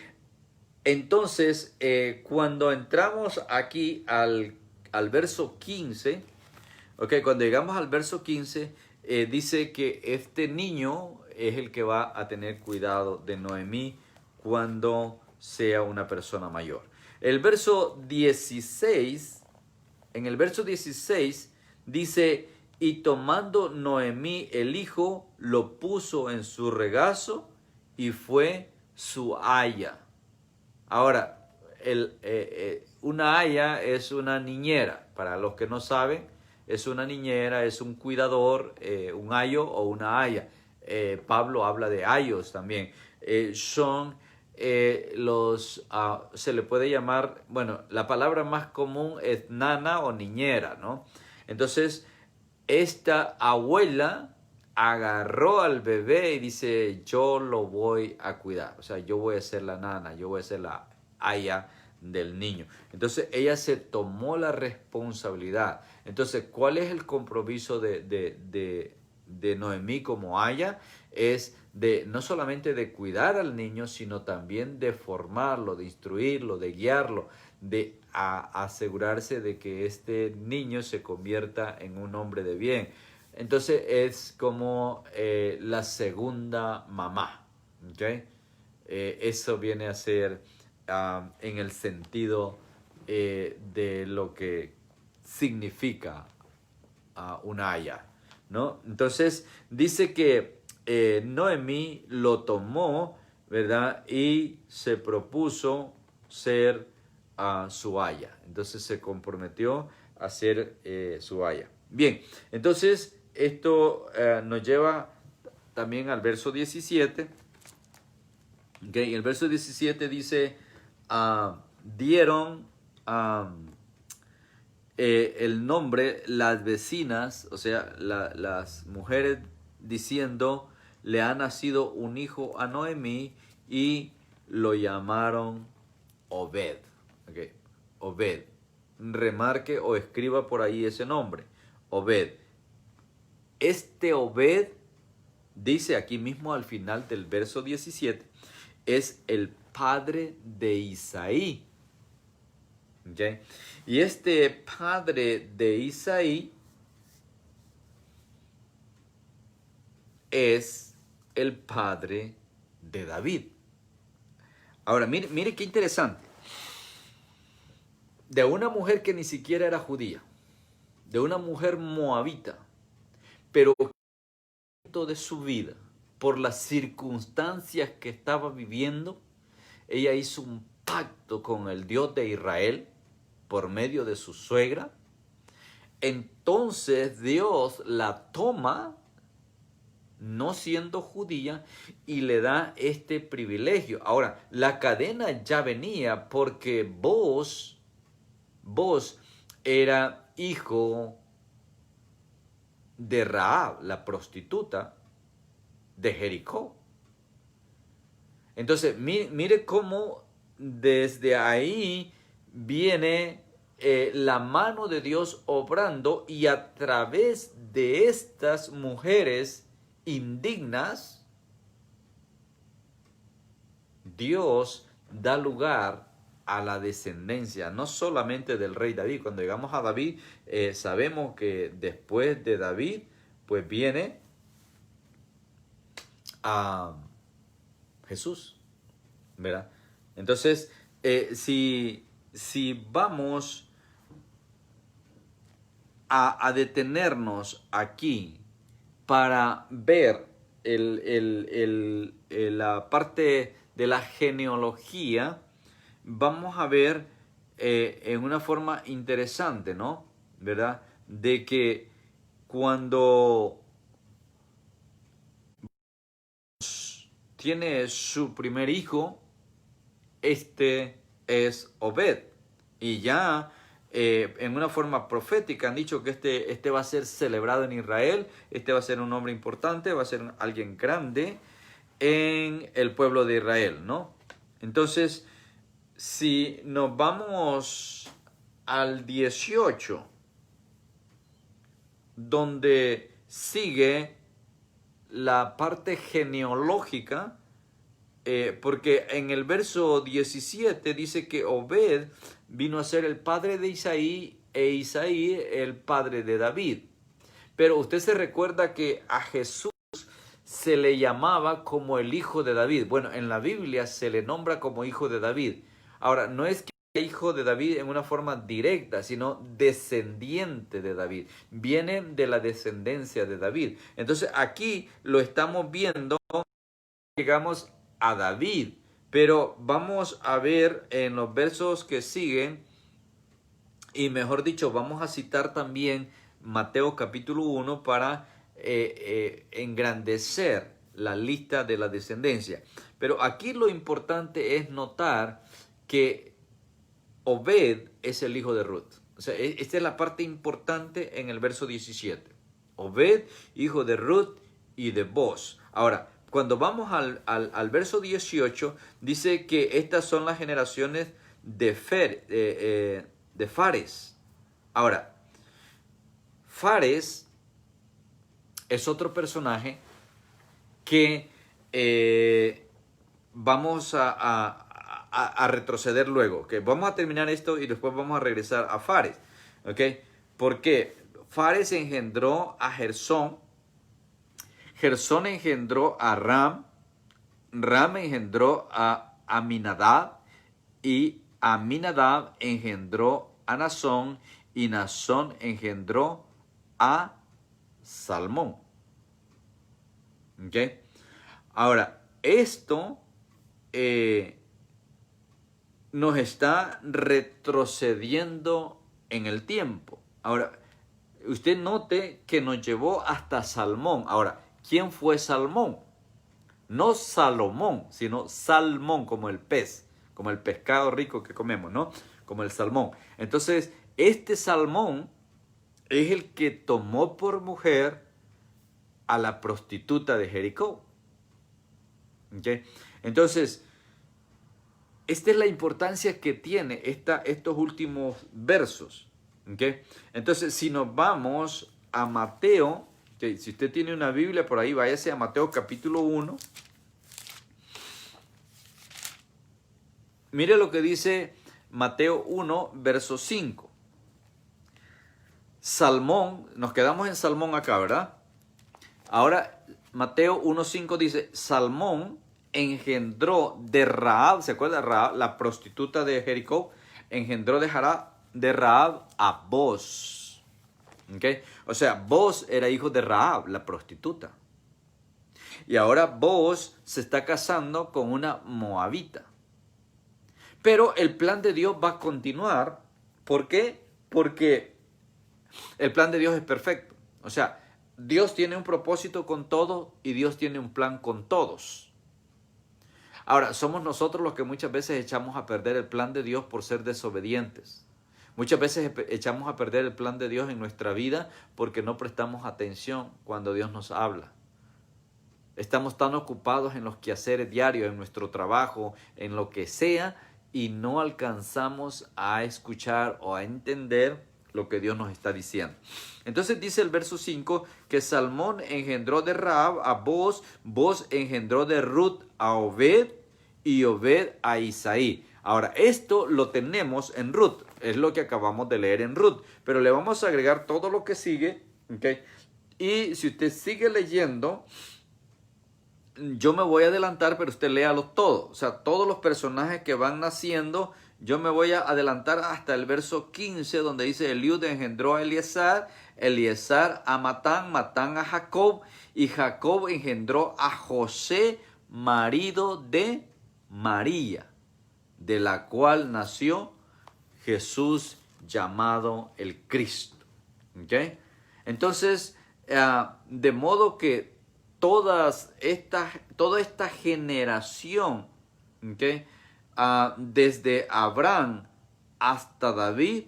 entonces cuando entramos aquí al verso 15, okay, cuando llegamos al verso 15, dice que este niño es el que va a tener cuidado de Noemí cuando sea una persona mayor. El verso 16, en el verso 16 dice, y tomando Noemí el hijo, lo puso en su regazo y fue su aya. Ahora, una aya es una niñera. Para los que no saben, es una niñera, es un cuidador, un ayo o una aya. Pablo habla de ayos también. Son se le puede llamar, bueno, la palabra más común es nana o niñera, ¿no? Entonces, esta abuela agarró al bebé y dice, yo lo voy a cuidar. O sea, yo voy a ser la nana, yo voy a ser la aya del niño. Entonces, ella se tomó la responsabilidad. Entonces, ¿cuál es el compromiso de Noemí como aya? Es no solamente de cuidar al niño, sino también de formarlo, de instruirlo, de guiarlo, de asegurarse de que este niño se convierta en un hombre de bien. Entonces es como la segunda mamá. ¿Okay? Eso viene a ser en el sentido de lo que significa una aya, ¿no? Entonces dice que Noemí lo tomó, ¿verdad? Y se propuso ser su aya. Entonces se comprometió a ser su aya. Bien, entonces esto nos lleva también al verso 17. Okay, el verso 17 dice, dieron el nombre las vecinas, o sea, las mujeres diciendo, le ha nacido un hijo a Noemí y lo llamaron Obed. Okay. Obed. Remarque o escriba por ahí ese nombre. Obed. Este Obed, dice aquí mismo al final del verso 17, es el padre de Isaí. Okay. Y este padre de Isaí es el padre de David. Ahora, mire qué interesante. De una mujer que ni siquiera era judía, de una mujer moabita, pero momento de su vida, por las circunstancias que estaba viviendo, ella hizo un pacto con el Dios de Israel por medio de su suegra. Entonces Dios la toma, no siendo judía, y le da este privilegio. Ahora, la cadena ya venía porque vos era hijo de Rahab, la prostituta de Jericó. Entonces, mire cómo desde ahí viene la mano de Dios obrando, y a través de estas mujeres indignas, Dios da lugar a la descendencia, no solamente del rey David. Cuando llegamos a David, sabemos que después de David, pues viene a Jesús, ¿verdad? Entonces, si vamos a detenernos aquí para ver la parte de la genealogía, vamos a ver en una forma interesante, ¿no? ¿Verdad? De que cuando tiene su primer hijo, este es Obed. Y ya en una forma profética han dicho que este va a ser celebrado en Israel, este va a ser un hombre importante, va a ser alguien grande en el pueblo de Israel, ¿no? Entonces, si nos vamos al 18, donde sigue la parte genealógica, porque en el verso 17 dice que Obed vino a ser el padre de Isaí, e Isaí el padre de David. Pero usted se recuerda que a Jesús se le llamaba como el hijo de David. Bueno, en la Biblia se le nombra como hijo de David. Ahora, no es que sea hijo de David en una forma directa, sino descendiente de David. Viene de la descendencia de David. Entonces aquí lo estamos viendo, llegamos a David, pero vamos a ver en los versos que siguen, y mejor dicho, vamos a citar también Mateo capítulo 1 para engrandecer la lista de la descendencia. Pero aquí lo importante es notar que Obed es el hijo de Ruth. O sea, esta es la parte importante en el verso 17. Obed, hijo de Ruth y de Boz. Ahora, cuando vamos al verso 18, dice que estas son las generaciones de Fares. Ahora, Fares es otro personaje que vamos a retroceder luego. ¿Okay? Vamos a terminar esto y después vamos a regresar a Fares. ¿Okay? Porque Fares engendró a Gersón. Gersón engendró a Ram. Ram engendró a Aminadab. Y Aminadab engendró a Nazón. Y Nazón engendró a Salmón. ¿Okay? Ahora, esto nos está retrocediendo en el tiempo. Ahora, usted note que nos llevó hasta Salmón. Ahora, ¿quién fue Salmón? No Salomón, sino Salmón, como el pez, como el pescado rico que comemos, ¿no? Como el salmón. Entonces, este Salmón es el que tomó por mujer a la prostituta de Jericó. ¿Okay? Entonces, esta es la importancia que tiene estos últimos versos. ¿Okay? Entonces, si nos vamos a Mateo, ¿okay? Si usted tiene una Biblia por ahí, váyase a Mateo capítulo 1. Mire lo que dice Mateo 1, verso 5. Salmón, nos quedamos en Salmón acá, ¿verdad? Ahora, Mateo 1.5 dice, Salmón engendró de Rahab, ¿se acuerda? Rahab, la prostituta de Jericó, engendró de Rahab a Boz. ¿Okay? O sea, Boz era hijo de Rahab, la prostituta. Y ahora Booz se está casando con una moabita. Pero el plan de Dios va a continuar. ¿Por qué? Porque el plan de Dios es perfecto. O sea, Dios tiene un propósito con todo y Dios tiene un plan con todos. Ahora, somos nosotros los que muchas veces echamos a perder el plan de Dios por ser desobedientes. Muchas veces echamos a perder el plan de Dios en nuestra vida porque no prestamos atención cuando Dios nos habla. Estamos tan ocupados en los quehaceres diarios, en nuestro trabajo, en lo que sea, y no alcanzamos a escuchar o a entender lo que Dios nos está diciendo. Entonces dice el verso 5 que Salmón engendró de Rahab a Booz, Booz engendró de Ruth a Obed y Obed a Isaí. Ahora, esto lo tenemos en Ruth, es lo que acabamos de leer en Ruth, pero le vamos a agregar todo lo que sigue, ¿okay? Y si usted sigue leyendo, yo me voy a adelantar, pero usted léalo todo. O sea, todos los personajes que van naciendo, yo me voy a adelantar hasta el verso 15, donde dice, Eliud engendró a Eliezer, Eliezer a Matán, Matán a Jacob, y Jacob engendró a José, marido de María, de la cual nació Jesús llamado el Cristo. ¿Okay? Entonces, de modo que toda esta generación, ¿okay? Desde Abraham hasta David,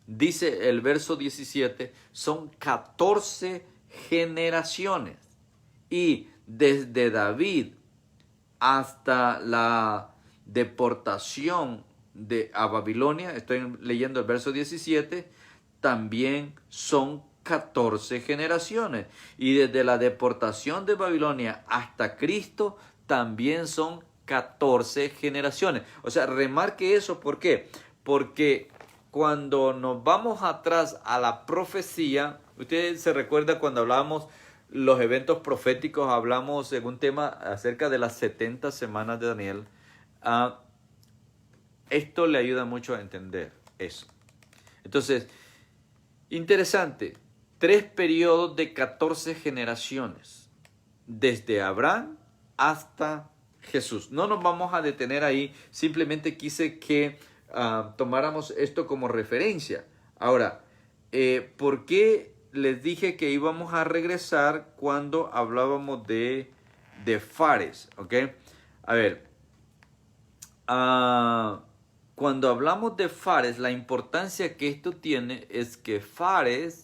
dice el verso 17, son 14 generaciones. Y desde David hasta la deportación a Babilonia, estoy leyendo el verso 17, también son 14 generaciones. Y desde la deportación de Babilonia hasta Cristo también son 14 generaciones. O sea, remarque eso. ¿Por qué? Porque cuando nos vamos atrás a la profecía, usted se recuerda cuando hablábamos los eventos proféticos, hablamos en un tema acerca de las 70 semanas de Daniel. Esto le ayuda mucho a entender eso. Entonces, interesante. 3 periodos de 14 generaciones, desde Abraham hasta Jesús. No nos vamos a detener ahí, simplemente quise que tomáramos esto como referencia. Ahora, ¿por qué les dije que íbamos a regresar cuando hablábamos de Fares? ¿Ok? A ver, cuando hablamos de Fares, la importancia que esto tiene es que Fares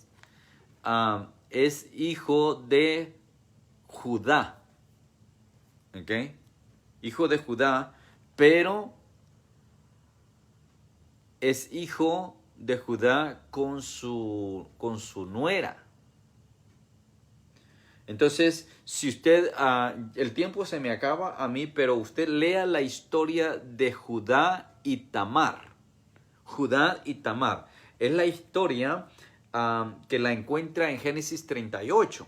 es hijo de Judá, ¿ok? Hijo de Judá, pero es hijo de Judá con su nuera. Entonces, si usted, el tiempo se me acaba a mí, pero usted lea la historia de Judá y Tamar. Judá y Tamar. Es la historia que la encuentra en Génesis 38.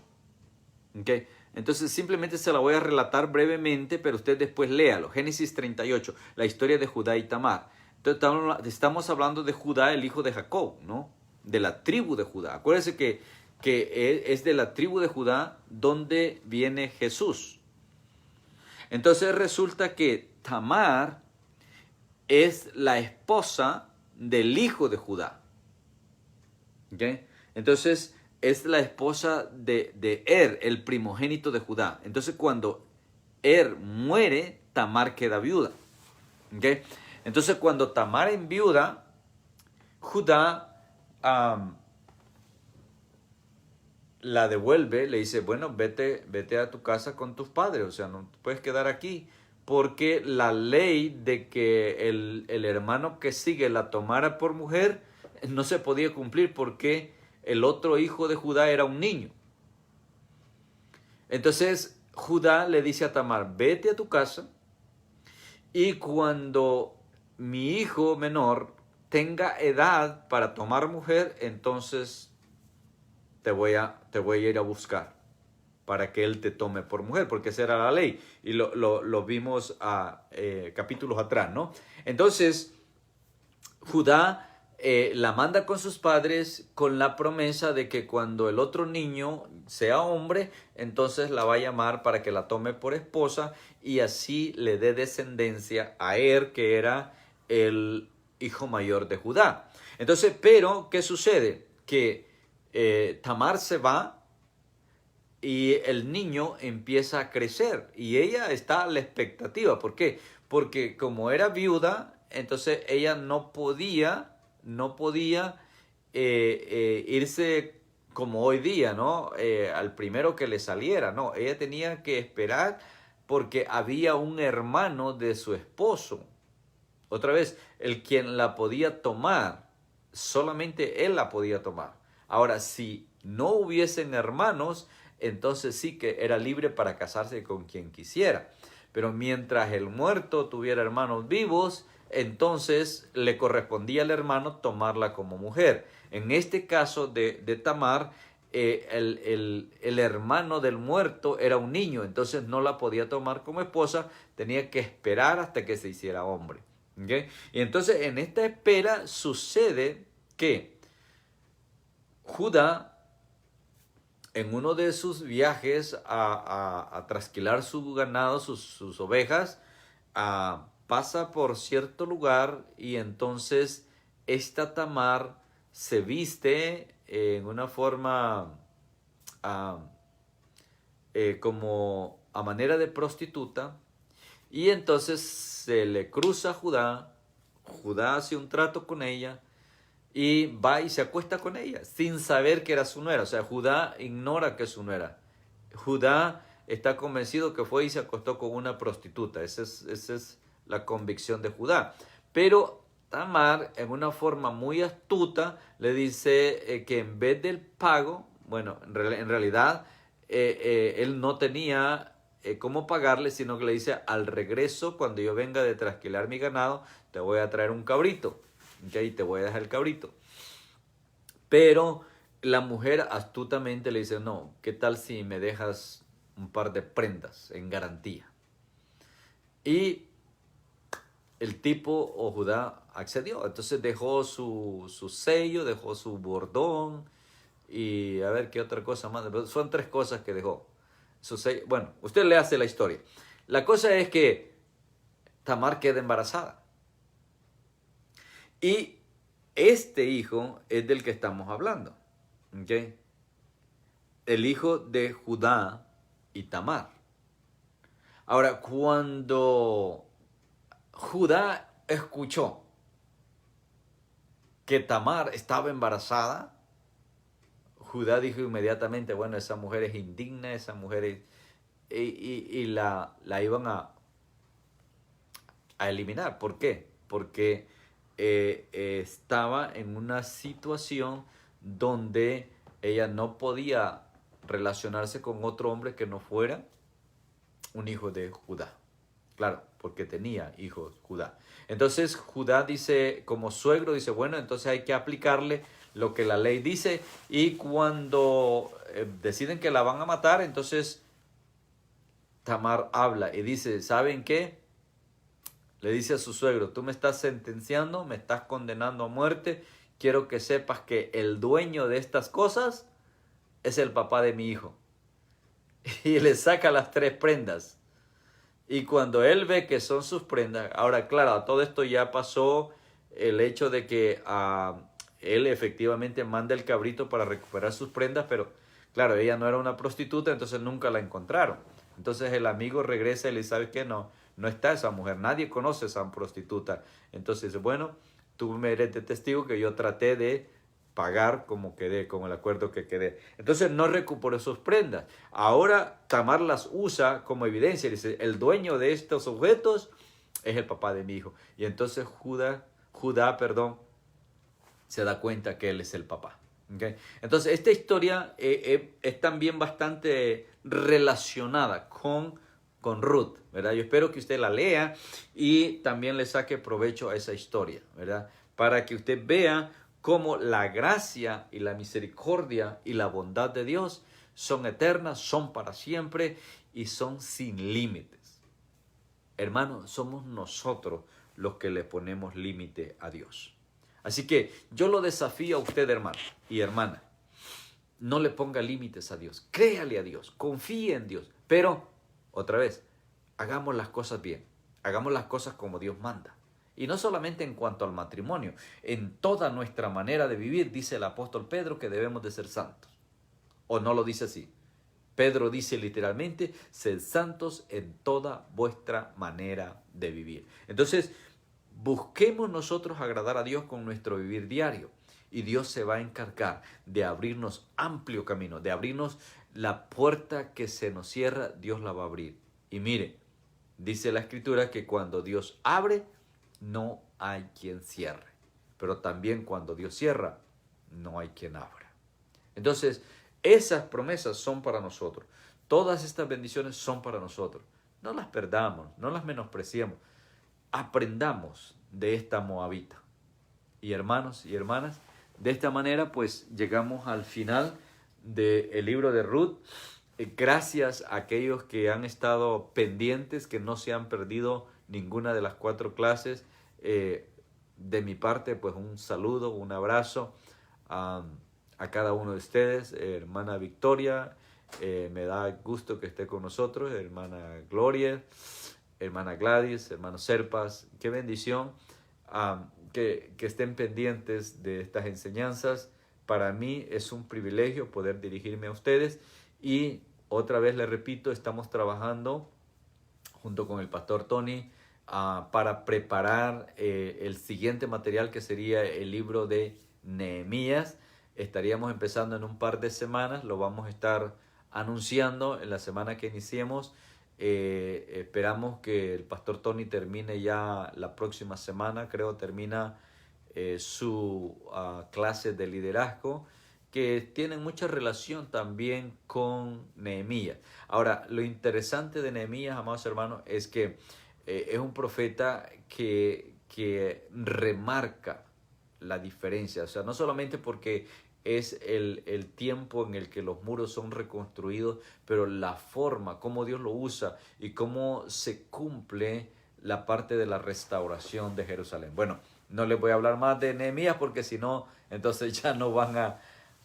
¿Okay? Entonces simplemente se la voy a relatar brevemente, pero usted después léalo. Génesis 38, la historia de Judá y Tamar. Entonces estamos hablando de Judá, el hijo de Jacob, ¿no? De la tribu de Judá. Acuérdense que es de la tribu de Judá donde viene Jesús. Entonces resulta que Tamar es la esposa del hijo de Judá. ¿Okay? Entonces es la esposa de el primogénito de Judá. Entonces cuando muere, Tamar queda viuda. ¿Okay? Entonces cuando Tamar enviuda, Judá la devuelve, le dice, bueno, vete a tu casa con tus padres, o sea, no puedes quedar aquí, porque la ley de que el hermano que sigue la tomara por mujer no se podía cumplir porque el otro hijo de Judá era un niño. Entonces Judá le dice a Tamar, vete a tu casa y cuando mi hijo menor tenga edad para tomar mujer, entonces te voy a ir a buscar para que él te tome por mujer, porque esa era la ley. Y lo vimos capítulos atrás, ¿no? Entonces, Judá la manda con sus padres con la promesa de que cuando el otro niño sea hombre, entonces la va a llamar para que la tome por esposa y así le dé descendencia a Er, que era el hijo mayor de Judá. Entonces, pero, ¿qué sucede? Que Tamar se va y el niño empieza a crecer y ella está a la expectativa. ¿Por qué? Porque como era viuda, entonces ella no podía irse como hoy día, ¿no? Al primero que le saliera, no. Ella tenía que esperar porque había un hermano de su esposo. Otra vez, el quien la podía tomar, solamente él la podía tomar. Ahora, si no hubiesen hermanos, entonces sí que era libre para casarse con quien quisiera. Pero mientras el muerto tuviera hermanos vivos, entonces le correspondía al hermano tomarla como mujer. En este caso de Tamar, el hermano del muerto era un niño, entonces no la podía tomar como esposa, tenía que esperar hasta que se hiciera hombre. ¿Okay? Y entonces en esta espera sucede que Judá, en uno de sus viajes a trasquilar su ganado, sus ovejas, pasa por cierto lugar y entonces esta Tamar se viste en una forma ah, como a manera de prostituta y entonces se le cruza a Judá, Judá hace un trato con ella y va y se acuesta con ella sin saber que era su nuera. O sea, Judá ignora que es su nuera. Judá está convencido que fue y se acostó con una prostituta. Esa es la convicción de Judá. Pero Tamar, en una forma muy astuta, le dice que en vez del pago, bueno, en realidad él no tenía cómo pagarle, sino que le dice, al regreso, cuando yo venga de trasquilar mi ganado, te voy a traer un cabrito. ¿Okay? Te voy a dejar el cabrito. Pero la mujer astutamente le dice, no, ¿qué tal si me dejas un par de prendas en garantía? Y el tipo o Judá accedió. Entonces dejó su sello, dejó su bordón y a ver qué otra cosa más. Son 3 cosas que dejó. Su sello. Bueno, usted le hace la historia. La cosa es que Tamar queda embarazada. Y este hijo es del que estamos hablando. ¿Okay? El hijo de Judá y Tamar. Ahora, cuando Judá escuchó que Tamar estaba embarazada, Judá dijo inmediatamente, bueno, esa mujer es indigna, esa mujer es... Y la iban a eliminar. ¿Por qué? Porque estaba en una situación donde ella no podía relacionarse con otro hombre que no fuera un hijo de Judá. Claro, porque tenía hijos Judá. Entonces Judá dice, como suegro, dice, bueno, entonces hay que aplicarle lo que la ley dice. Y cuando deciden que la van a matar, entonces Tamar habla y dice, ¿saben qué? Le dice a su suegro, tú me estás sentenciando, me estás condenando a muerte, quiero que sepas que el dueño de estas cosas es el papá de mi hijo. Y le saca las 3 prendas. Y cuando él ve que son sus prendas, ahora claro, a todo esto ya pasó el hecho de que él efectivamente manda el cabrito para recuperar sus prendas, pero claro, ella no era una prostituta, entonces nunca la encontraron. Entonces el amigo regresa y le dice, ¿sabes qué? No está esa mujer, nadie conoce a esa prostituta. Entonces, bueno, tú me eres de testigo que yo traté de pagar como quedé, como el acuerdo que quedé. Entonces no recuperó sus prendas. Ahora Tamar las usa como evidencia. Dice, el dueño de estos objetos es el papá de mi hijo. Y entonces Judá, se da cuenta que él es el papá. ¿Okay? Entonces esta historia es también bastante relacionada con Ruth, ¿verdad? Yo espero que usted la lea y también le saque provecho a esa historia, ¿verdad? Para que usted vea cómo la gracia y la misericordia y la bondad de Dios son eternas, son para siempre y son sin límites. Hermanos, somos nosotros los que le ponemos límite a Dios. Así que yo lo desafío a usted, hermano y hermana. No le ponga límites a Dios. Créale a Dios. Confíe en Dios. Pero, otra vez, hagamos las cosas bien. Hagamos las cosas como Dios manda. Y no solamente en cuanto al matrimonio. En toda nuestra manera de vivir, dice el apóstol Pedro que debemos de ser santos. ¿O no lo dice así? Pedro dice literalmente, sed santos en toda vuestra manera de vivir. Entonces, busquemos nosotros agradar a Dios con nuestro vivir diario. Y Dios se va a encargar de abrirnos amplio camino, de abrirnos la puerta que se nos cierra, Dios la va a abrir. Y mire, dice la Escritura que cuando Dios abre, no hay quien cierre. Pero también cuando Dios cierra, no hay quien abra. Entonces, esas promesas son para nosotros. Todas estas bendiciones son para nosotros. No las perdamos, no las menospreciemos. Aprendamos de esta moabita. Y hermanos y hermanas, de esta manera pues llegamos al final del libro de Ruth. Gracias a aquellos que han estado pendientes, que no se han perdido ninguna de las 4 clases. De mi parte pues un saludo, un abrazo a cada uno de ustedes. Hermana Victoria, me da gusto que esté con nosotros. Hermana Gloria, hermana Gladys, hermano Serpas, qué bendición. Que estén pendientes de estas enseñanzas. Para mí es un privilegio poder dirigirme a ustedes y otra vez les repito, estamos trabajando junto con el pastor Tony para preparar el siguiente material que sería el libro de Nehemías. Estaríamos empezando en un par de semanas, lo vamos a estar anunciando en la semana que iniciemos. Esperamos que el pastor Tony termine ya la próxima semana, creo termina su clase de liderazgo, que tienen mucha relación también con Nehemías. Ahora, lo interesante de Nehemías, amados hermanos, es que es un profeta que remarca la diferencia. O sea, no solamente porque es el tiempo en el que los muros son reconstruidos, pero la forma, cómo Dios lo usa y cómo se cumple la parte de la restauración de Jerusalén. Bueno, no les voy a hablar más de Nehemías porque si no, entonces ya no van a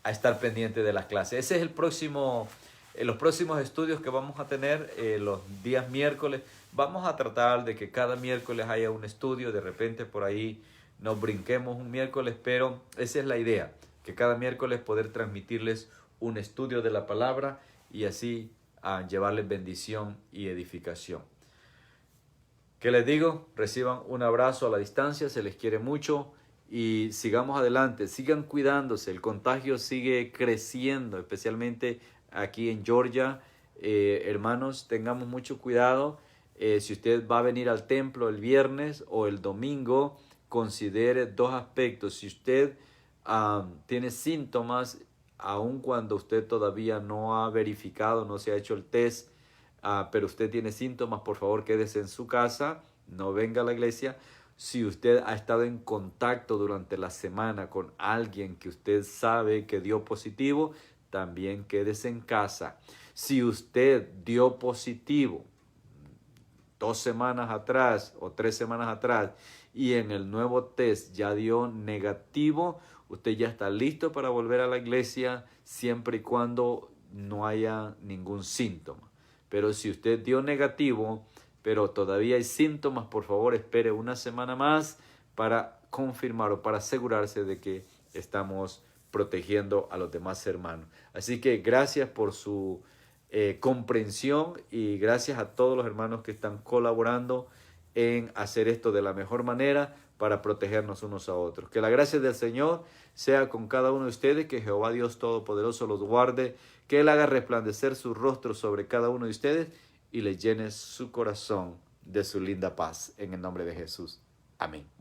estar pendientes de las clases. Ese es los próximos estudios que vamos a tener los días miércoles. Vamos a tratar de que cada miércoles haya un estudio, de repente por ahí nos brinquemos un miércoles, pero esa es la idea, que cada miércoles poder transmitirles un estudio de la palabra y así llevarles bendición y edificación. ¿Qué les digo? Reciban un abrazo a la distancia, se les quiere mucho y sigamos adelante, sigan cuidándose, el contagio sigue creciendo, especialmente aquí en Georgia. Hermanos, tengamos mucho cuidado. Si usted va a venir al templo el viernes o el domingo, considere 2 aspectos. Si usted tiene síntomas, aun cuando usted todavía no ha verificado, no se ha hecho el test, pero usted tiene síntomas, por favor quédese en su casa, no venga a la iglesia. Si usted ha estado en contacto durante la semana con alguien que usted sabe que dio positivo, también quédese en casa. Si usted dio positivo 2 semanas atrás o 3 semanas atrás y en el nuevo test ya dio negativo, usted ya está listo para volver a la iglesia siempre y cuando no haya ningún síntoma. Pero si usted dio negativo, pero todavía hay síntomas, por favor espere 1 semana más para confirmar o para asegurarse de que estamos protegiendo a los demás hermanos. Así que gracias por su comprensión y gracias a todos los hermanos que están colaborando en hacer esto de la mejor manera para protegernos unos a otros. Que la gracia del Señor sea con cada uno de ustedes, que Jehová Dios Todopoderoso los guarde, que Él haga resplandecer su rostro sobre cada uno de ustedes y les llene su corazón de su linda paz. En el nombre de Jesús. Amén.